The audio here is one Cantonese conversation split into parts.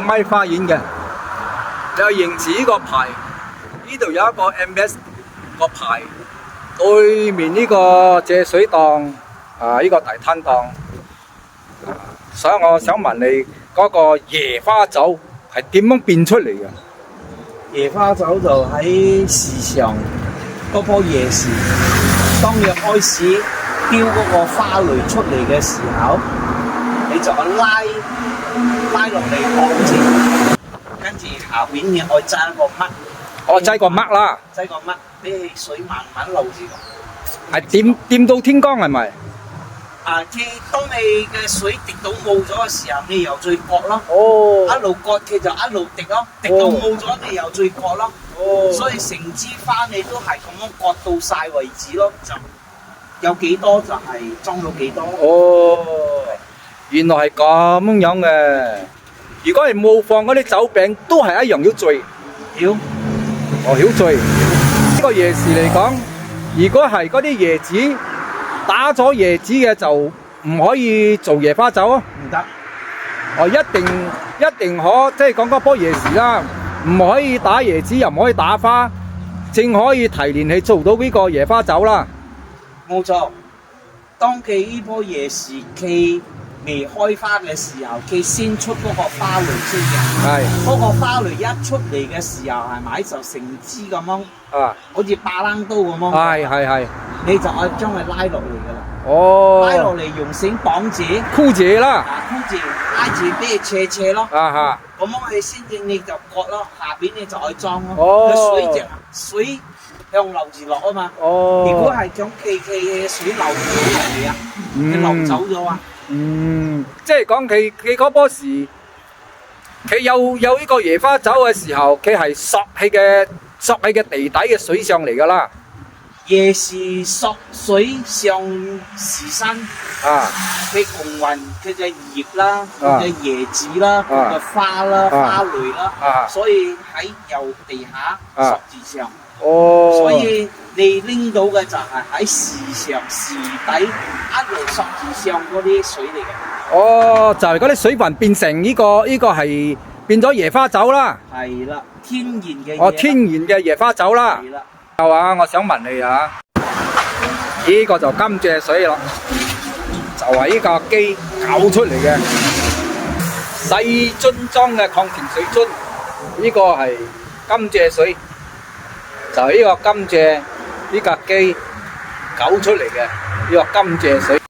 咪花園嘅，就認住呢個牌，呢度有一個 MS 個牌，對面呢個借水檔呢個大攤檔，所以我想問你嗰個椰花酒係點樣變出嚟嘅？椰花酒就喺時上嗰棵椰樹，當你開始標嗰個花蕾出嚟嘅時候，你就拉落嚟綁住，跟住下邊你愛揸個乜？我擠個乜啦？擠個乜？俾水慢慢流住。係掂到天光係咪？當你嘅水滴到冇咗嘅時候，你又再割咯。一路割佢就一路滴咯，滴到冇咗你又再割咯。所以成支花你都係咁樣割到晒為止咯，就有幾多就係裝到幾多。原來係咁樣嘅。如果係冇放嗰啲酒餅，都係一樣要醉。曉醉。呢個椰樹嚟講，如果係嗰啲椰子打咗椰子嘅就唔可以做椰花酒啊？唔得。一定可，即係講嗰棵椰樹啦，唔可以打椰子，又唔可以打花，正可以提煉起做到呢個椰花酒啦。冇錯，當佢呢棵椰樹佢未開花嘅時候，佢先出嗰個花蕾先嘅。係。嗰個花蕾一出嚟嘅時候，係咪就成支咁樣？好似巴冷刀咁樣。係。你就可以將佢拉落嚟噶啦。拉落嚟用繩綁住。箍住啦。箍住，拉住俾佢斜咯。咁樣佢先至你就割咯，下邊你就可以裝咯。水向流住落啊嘛。如果係咁企嘅水流唔到落嚟啊，佢流走咗啊。即係講佢嗰棵樹，佢有呢個椰花酒嘅時候，佢係索起嘅地底嘅水上嚟噶啦。椰樹索水上樹身，佢共運佢嘅葉啦，佢嘅椰子啦，佢嘅花啦，花蕾啦，所以喺由地下索住上。所以你拎到嘅就係喺樹上樹底一路索住上嗰啲水嚟嘅。就係嗰啲水分變成呢個係變咗椰花酒啦。係啦，天然嘅。天然嘅椰花酒啦。係啦。我想問你啊，呢個就甘蔗水啦，就係呢個機搞出嚟嘅細樽裝嘅礦泉水樽，呢個係甘蔗水。就係呢個甘蔗呢架機搞出嚟嘅呢個甘蔗水，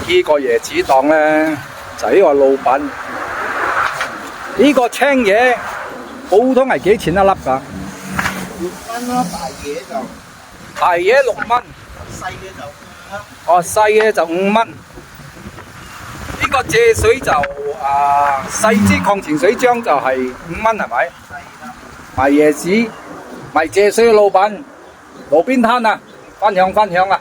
呢個椰子檔咧就係呢個老闆。呢個青椰普通係幾錢一粒㗎？6蚊啦，大椰6蚊，細嘅就5蚊。細嘅就5蚊。呢個蔗水就細支礦泉水漿就係5蚊係咪？賣椰子賣蔗水嘅老闆，路邊攤啊，分享啊！